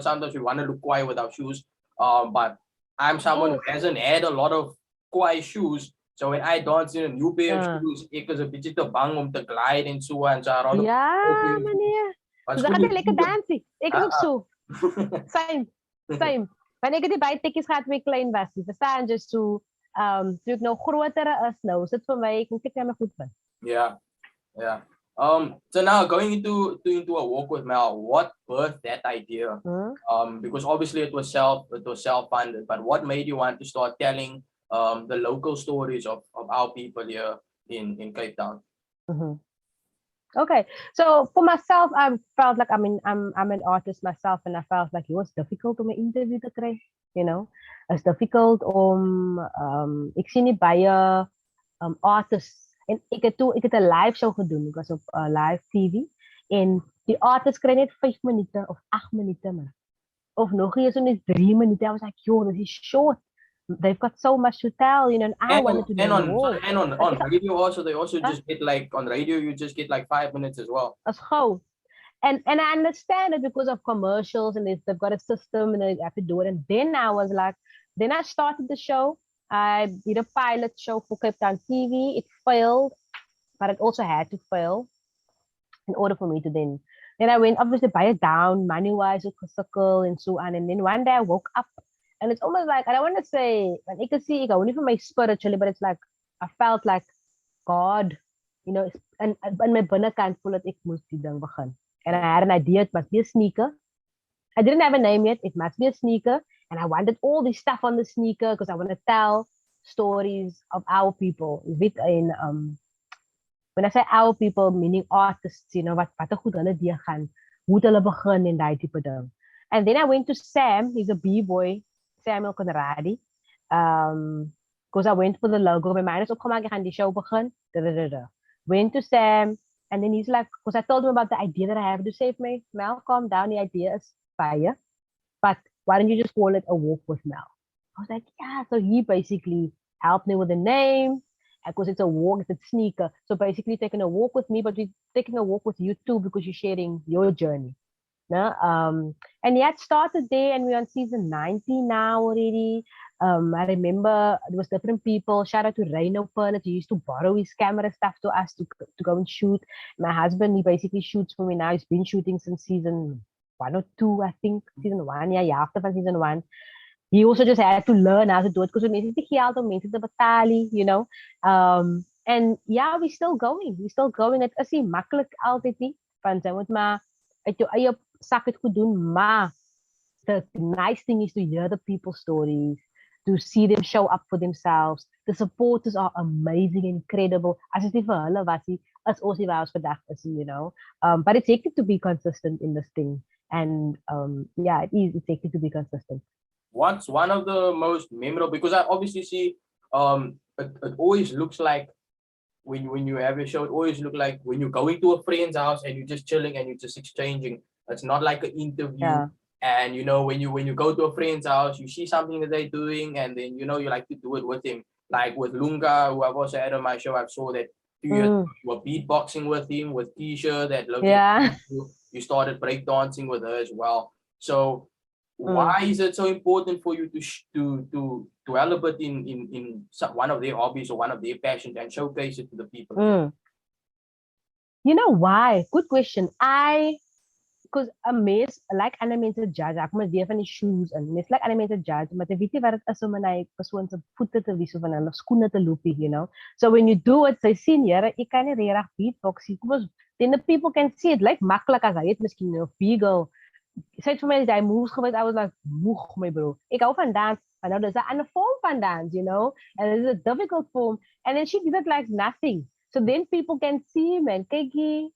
Speaker 1: sometimes we want to look quiet without shoes. But I'm someone who hasn't had a lot of quiet shoes. So when I dance in a new pair of shoes, ek is 'n bietjie te bang om te glide en so en so.
Speaker 2: Ja, meneer.
Speaker 1: Wat
Speaker 2: Dus dan gaat hij lekker dansen. Ik is ook zo. Same, same. Wanneer ik die bijtekjes gaat weer klein was, die verstaan dus zo. Toen ik nou groter is, nou is het voor mij, ik moet kijken naar mijn voeten.
Speaker 1: Yeah, yeah. So now going into a walk with Mel, what birthed that idea? Because obviously it was self-funded, but what made you want to start telling the local stories of our people here in Cape Town?
Speaker 2: Okay, so for myself, I felt like I'm an artist myself, and I felt like it was difficult om 'n interview te kry. It's difficult om ek sien nie baie artists en ek het 'n live show gedoen. Ek was op live TV en die artists kry net 5 minute of 8 minute maar. Of nog eens net 3 minute. I was like, yo, this is short. They've got so much to tell, and I wanted to know more.
Speaker 1: And on radio also, they also just get like, on radio you just get like 5 minutes as well.
Speaker 2: As gauw. And I understand it because of commercials and they've got a system and they have to do it. And then I started the show. I did a pilot show for Cape Town TV. It failed, but it also had to fail in order for me to then I went obviously by it down, money-wise, circle and so on. And then one day I woke up and it's almost like, I don't want to say, and you can see, I only for my spiritually, but it's like, I felt like God, and my binnekant voel dat ek moes die ding begin. And I had an idea, it must be a sneaker. I didn't have a name yet, it must be a sneaker. And I wanted all this stuff on the sneaker because I want to tell stories of our people. When I say our people, meaning artists, wat goed hulle deur gaan, hoe hulle begin en daai tipe ding. And then I went to Sam, he's a b-boy, Samuel Conradi. Because I went for the logo, my mind is opgemaak, ek gaan die show begin. Went to Sam, and then he's like, because I told him about the idea that I have to save me. Mel, calm down, the idea is fire. But why don't you just call it a walk with Mel? I was like, yeah. So he basically helped me with the name. because it's a walk, it's a sneaker. So basically taking a walk with me, but we're taking a walk with you too because you're sharing your journey. No? And yeah, it started there and we're on season 90 now already. I remember it was different people. Shout out to Reno Perlet. He used to borrow his camera stuff to us to go and shoot. My husband, he basically shoots for me now. He's been shooting since season 1 or 2, I think. Season 1, yeah, after from season 1. He also just had to learn how to do it because mense het nie geld om mense te betaal, you know. And yeah, we're still going. We're still going. Dit is nie maklik altyd nie. Want jy moet maar uit jou eie sak het goed doen, maar the nice thing is to hear the people's stories, to see them show up for themselves. The supporters are amazing, incredible. As dit nie vir hulle was nie, as ons nie waar ons vandag is, you know. But it's hectic to be consistent in this thing. And yeah, it's hectic to be consistent.
Speaker 1: What's one of the most memorable? Because I obviously see it always looks like when you have a show, it always look like when you're going to a friend's house and you're just chilling and you're just exchanging. It's not like an interview.
Speaker 2: Yeah.
Speaker 1: And you know, when you go to a friend's house, you see something that they're doing, and then you know you like to do it with him. Like with Lunga, who I've also had on my show, I've saw that 2 years ago, you were beatboxing with him, with Keisha, that looked
Speaker 2: Yeah.
Speaker 1: you started breakdancing with her as well. So why is it so important for you to develop it in one of their hobbies or one of their passions and showcase it to the people?
Speaker 2: You know why? Good question. Because a mens like animated judge, ek moet weer van die shoes in. Mens like animated judge, maar jy weet nie wat dit is om in hy persoon se voete te wies of in hulle skoene te loopie, you know. So when you do it, sy sien, Here, ek kan nie regtig beatbox nie. Because then the people can see it like maklik as hy het miskien 'n beagle. Sy het vir my daai moves gewys. I was like, moeg my bro. Ek hou van dans, maar nou dis 'n ander vorm van dans, you know. And it's a difficult form. And then she did it like nothing. So then people can see him and kykie.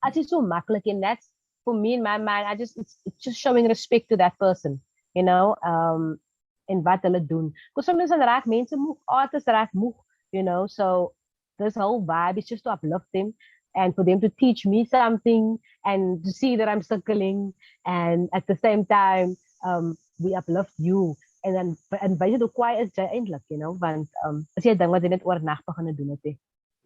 Speaker 2: As is so maklik, and that's for me in my mind. It's just showing respect to that person, you know, and wat hulle doen. Because sometimes dan raak mense moeg, artists raak moeg, you know. So this whole vibe is just to uplift them and for them to teach me something and to see that I'm circling, and at the same time, we uplift you. And then and baie hoe kwaai is jy eintlik, you know, want as jy ding wat jy net oornag begin doen het.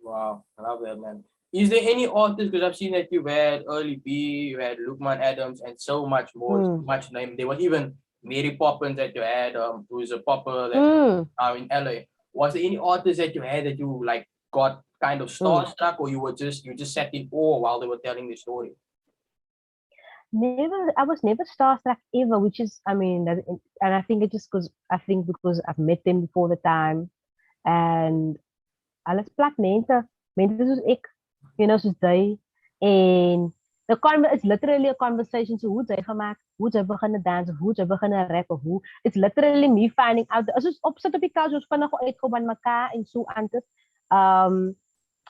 Speaker 1: Wow, I love that, man. Is there any artists, because I've seen that you've had Early B, you had Lukman Adams, and so much more, so much name. There was even Mary Poppins that you had, who's a popper that in LA. Was there any artists that you had that you like got kind of starstruck, or you just sat in awe while they were telling the story?
Speaker 2: I was never starstruck ever, which is, I mean, and I think it just because I've met them before the time, and alles plak mense soos ek, you know, soos jy, and it's literally a conversation. So hoe jy gemaak, hoe jy begin dance, hoe jy begin rap, of hoe, it's literally me finding out, soos opsit op die couch, ons vinnig uitkom aan mekaar en so anders.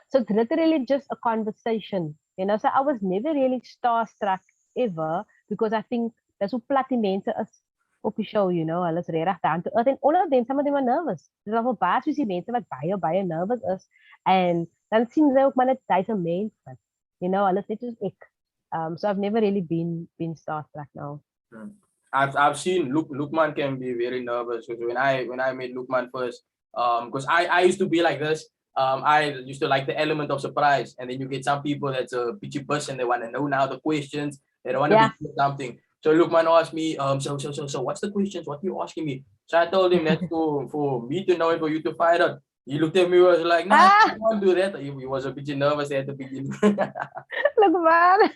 Speaker 2: So it's literally just a conversation, you know. So I was never really starstruck ever, because I think that's hoe plat die mense is op die show, you know. Hulle is regtig down to earth, and all of them, some of them are nervous. There's al baie soos die mense wat baie nervous is, and dan sien sy ook maar net hy's 'n mens, you know, hulle is net soos ek. So I've never really been starstruck now.
Speaker 1: I've seen Lukman can be very nervous, because when I met Lukman first, because I used to be like this. I used to like the element of surprise, and then you get some people that's a bitchy person. They want to know now the questions. They don't want to be something. So Lukman asked me, so what's the questions? What are you asking me? So I told him that's for me to know and for you to find out. He looked at me, was like, nah, I won't do that. He was a bit nervous at the beginning.
Speaker 2: Lukman,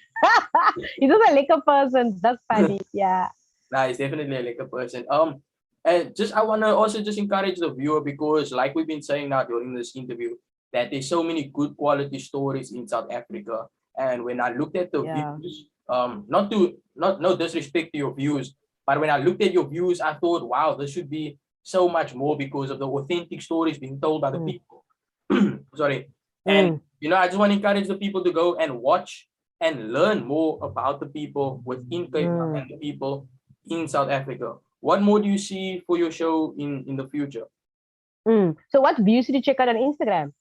Speaker 2: he's just a liquor person. That's funny, yeah.
Speaker 1: Nah, he's definitely a liquor person. And I want to also just encourage the viewer, because like we've been saying now during this interview, that there's so many good quality stories in South Africa. And when I looked at the views, no disrespect to your views, but when I looked at your views, I thought, wow, this should be so much more because of the authentic stories being told by the people. Sorry. And you know, I just want to encourage the people to go and watch and learn more about the people within Cape Town and the people in South Africa. What more do you see for your show in the future?
Speaker 2: So what views did you check out on Instagram?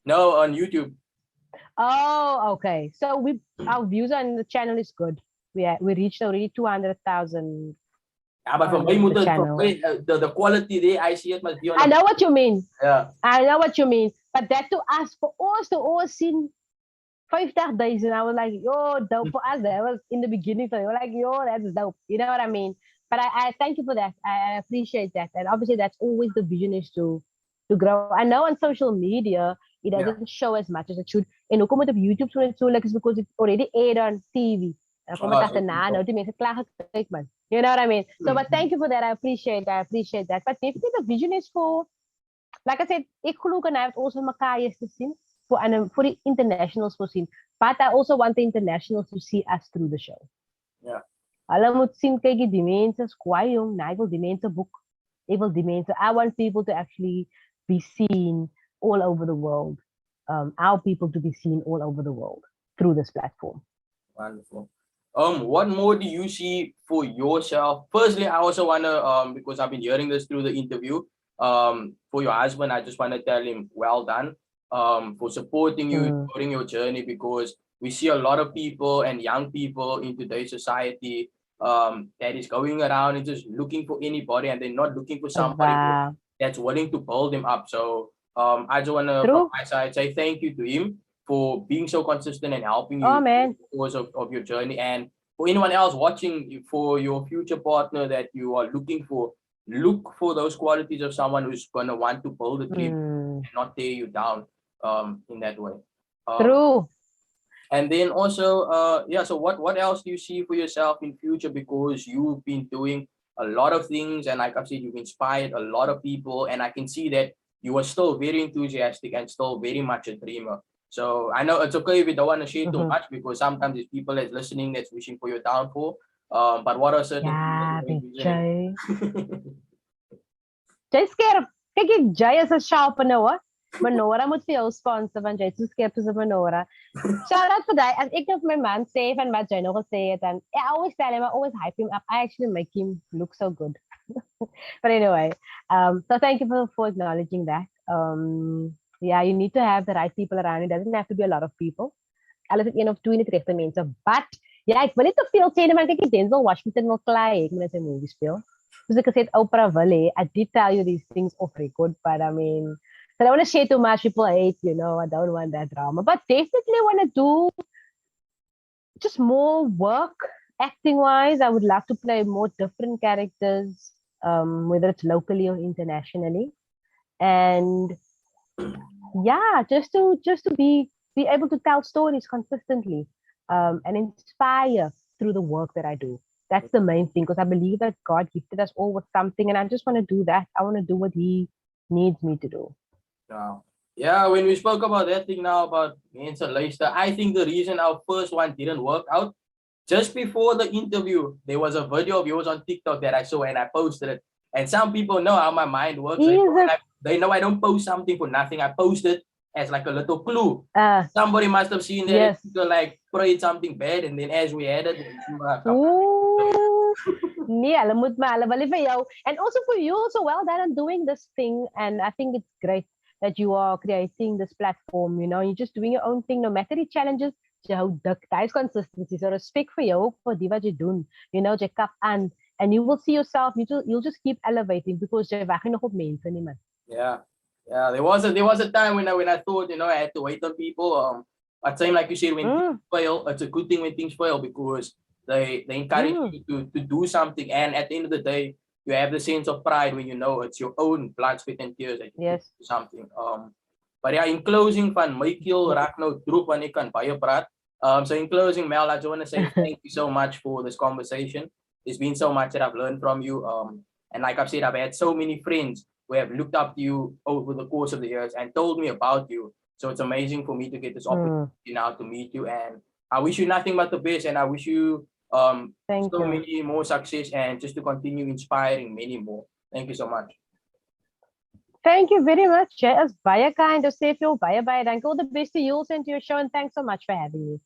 Speaker 1: No, on YouTube.
Speaker 2: Oh, okay. So our views on the channel is good. We reached already 200,000
Speaker 1: Yeah, but from
Speaker 2: on the channel.
Speaker 1: the quality there, I see it must be on
Speaker 2: I
Speaker 1: a
Speaker 2: know what you mean.
Speaker 1: yeah.
Speaker 2: I know what you mean. But that to us, for us to all seen 50 days, and I was like, yo, dope for us. That was in the beginning. So we were like, yo, that's dope. You know what I mean? But I thank you for that. I appreciate that. And obviously, that's always the vision is to grow. I know on social media, it
Speaker 1: Yeah.
Speaker 2: doesn't show as much as it should. And ook met op YouTube so net so like is because it's already aired on TV. En dan kom
Speaker 1: Oh,
Speaker 2: het
Speaker 1: so
Speaker 2: achterna,
Speaker 1: cool.
Speaker 2: nou die mense klaar gekijk, man. You know what I mean? So, but
Speaker 1: Mhm.
Speaker 2: thank you for that. I appreciate that. But definitely the vision is for, like I said, ek glo kan hy het ons in mekaar eers te sien for the internationals voorzien. But I also want the internationals to see us through the show.
Speaker 1: Yeah.
Speaker 2: Hulle moet sien, kyk die mense is kwaai jong, nee, ek wil die mense boek. Ek wil die mense. I want people to actually be seen all over the world. Our people to be seen all over the world through this platform.
Speaker 1: Wonderful. What more do you see for yourself? Firstly, I also wanna because I've been hearing this through the interview. For your husband, I just want to tell him well done. For supporting you
Speaker 2: Mm.
Speaker 1: during your journey because we see a lot of people and young people in today's society that is going around and just looking for anybody and they're not looking for somebody
Speaker 2: Wow.
Speaker 1: that's willing to build them up. So I just wanna from
Speaker 2: True.
Speaker 1: my side say thank you to him for being so consistent and helping
Speaker 2: Oh
Speaker 1: you
Speaker 2: man.
Speaker 1: course of your journey. And for anyone else watching, for your future partner that you are looking for, look for those qualities of someone who's gonna want to build a dream
Speaker 2: Mm.
Speaker 1: and not tear you down in that way. Um,
Speaker 2: True.
Speaker 1: and then also, yeah, so what else do you see for yourself in future? Because you've been doing a lot of things, and like I've said, you've inspired a lot of people, and I can see that you are still very enthusiastic and still very much a dreamer. So I know it's okay if you don't want to share too
Speaker 2: Mm-hmm.
Speaker 1: much because sometimes there's people that's listening that's wishing for your downfall. But what are certain things that
Speaker 2: Yeah,
Speaker 1: you're
Speaker 2: big Jay.
Speaker 1: envisioning?
Speaker 2: Jay skerp. Kyk, Jay is 'n sharper nou, hoor. Menora moet vir jou sponsor want jy's so skerp soos 'n Menora. Shout out for that. As ek nou vir my man sê van wat jy nog gesê het and I always tell him, I always hype him up. I actually make him look so good. But anyway, so thank you for acknowledging that. Yeah, you need to have the right people around you. It doesn't have to be a lot of people. Alles het een of twee nie die regte mense. But ja, ek wil nie te veel sê nie, maar kyk, Denzel Washington wil klaar hê ek moet net sy movie speel. Soos ek gesê het, Oprah wil hê. I did tell you these things off record, but I mean, so I don't want to share too much. People hate, you know. I don't want that drama. But definitely want to do just more work acting wise. I would love to play more different characters, whether it's locally or internationally. And yeah, just to be able to tell stories consistently and inspire through the work that I do. That's the main thing because I believe that God gifted us all with something, and I just want to do that. I want to do what He needs me to do.
Speaker 1: Wow. Yeah, when we spoke about that thing now about Mensa Leicester, I think the reason our first one didn't work out, just before the interview, there was a video of yours on TikTok that I saw and I posted it. And some people know how my mind works.
Speaker 2: Is
Speaker 1: They know I don't post something for nothing. I post it as like a little clue.
Speaker 2: uh
Speaker 1: Somebody must have seen that
Speaker 2: yes.
Speaker 1: and like prayed something bad, and then as we added,
Speaker 2: Ooh. Nee, hulle moet maar hulle wil vir jou. And also for you, also well done on doing this thing. And I think it's great that you are creating this platform. You know, you're just doing your own thing, no matter the challenges. Jy hou dik. Daar is consistency. So respect for jou vir die wat jy doen. You know, jy kap aan. And you will see yourself, you'll just keep elevating because jy wag nie nog op mense nie, man.
Speaker 1: Yeah, yeah. There was a time when I thought I had to wait on people. But same like you said, when things fail, it's a good thing when things fail because they encourage you to do something. And at the end of the day, you have the sense of pride when you know it's your own blood, sweat, and tears that you
Speaker 2: Yes.
Speaker 1: do something. But yeah, in closing, van Michael raak nou droep wanneer ek kan baie praat. So in closing, Mel, I just want to say thank you so much for this conversation. There's been so much that I've learned from you. And like I've said, I've had so many friends who have looked up to you over the course of the years and told me about you. So it's amazing for me to get this opportunity now to meet you. And I wish you nothing but the best. And I wish you
Speaker 2: Thank
Speaker 1: so
Speaker 2: you.
Speaker 1: many more success and just to continue inspiring many more. Thank you so much.
Speaker 2: Thank you very much. Jy is baie kind. Ons sê vir jou baie dankie. All the best to you and to your show and thanks so much for having me.